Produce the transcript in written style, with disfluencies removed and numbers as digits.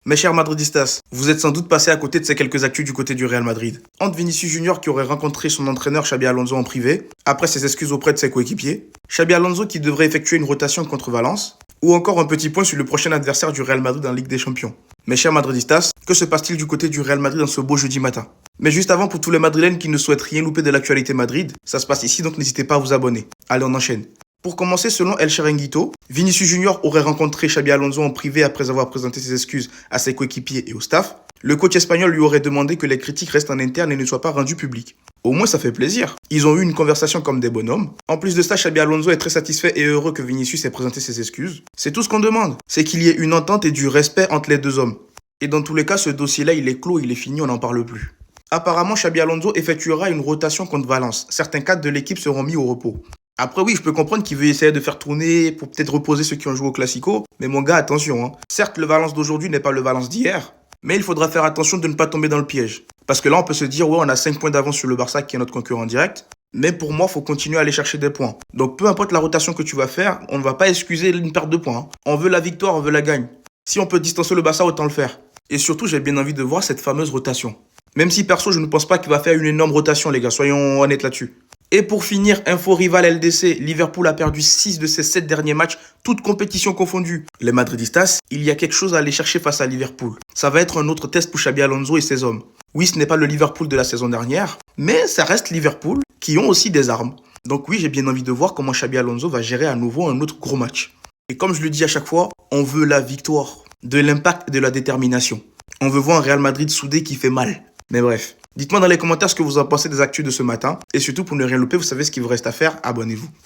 Mes chers madridistas, vous êtes sans doute passés à côté de ces quelques actus du côté du Real Madrid. Entre Vinicius Junior qui aurait rencontré son entraîneur Xabi Alonso en privé, après ses excuses auprès de ses coéquipiers, Xabi Alonso qui devrait effectuer une rotation contre Valence, ou encore un petit point sur le prochain adversaire du Real Madrid en Ligue des Champions. Mes chers madridistas, que se passe-t-il du côté du Real Madrid en ce beau jeudi matin? Mais juste avant, pour tous les madrilènes qui ne souhaitent rien louper de l'actualité Madrid, ça se passe ici donc n'hésitez pas à vous abonner. Allez, on enchaîne. Pour commencer, selon El Chiringuito, Vinicius Junior aurait rencontré Xabi Alonso en privé après avoir présenté ses excuses à ses coéquipiers et au staff. Le coach espagnol lui aurait demandé que les critiques restent en interne et ne soient pas rendues publiques. Au moins, ça fait plaisir. Ils ont eu une conversation comme des bonhommes. En plus de ça, Xabi Alonso est très satisfait et heureux que Vinicius ait présenté ses excuses. C'est tout ce qu'on demande. C'est qu'il y ait une entente et du respect entre les deux hommes. Et dans tous les cas, ce dossier-là, il est clos, il est fini, on n'en parle plus. Apparemment, Xabi Alonso effectuera une rotation contre Valence. Certains cadres de l'équipe seront mis au repos. Après oui, je peux comprendre qu'il veut essayer de faire tourner pour peut-être reposer ceux qui ont joué au Classico, mais mon gars, attention, hein. Certes, le Valence d'aujourd'hui n'est pas le Valence d'hier, mais il faudra faire attention de ne pas tomber dans le piège. Parce que là, on peut se dire, ouais, on a 5 points d'avance sur le Barça qui est notre concurrent direct, mais pour moi, il faut continuer à aller chercher des points. Donc peu importe la rotation que tu vas faire, on ne va pas excuser une perte de points, hein. On veut la victoire, on veut la gagne. Si on peut distancer le Barça, autant le faire. Et surtout, j'ai bien envie de voir cette fameuse rotation. Même si perso, je ne pense pas qu'il va faire une énorme rotation, les gars, soyons honnêtes là-dessus. Et pour finir, info rival LDC, Liverpool a perdu 6 de ses 7 derniers matchs, toutes compétitions confondues. Les Madridistas, il y a quelque chose à aller chercher face à Liverpool. Ça va être un autre test pour Xabi Alonso et ses hommes. Oui, ce n'est pas le Liverpool de la saison dernière, mais ça reste Liverpool qui ont aussi des armes. Donc oui, j'ai bien envie de voir comment Xabi Alonso va gérer à nouveau un autre gros match. Et comme je le dis à chaque fois, on veut la victoire, de l'impact et de la détermination. On veut voir un Real Madrid soudé qui fait mal. Mais bref. Dites-moi dans les commentaires ce que vous en pensez des actus de ce matin. Et surtout, pour ne rien louper, vous savez ce qu'il vous reste à faire. Abonnez-vous.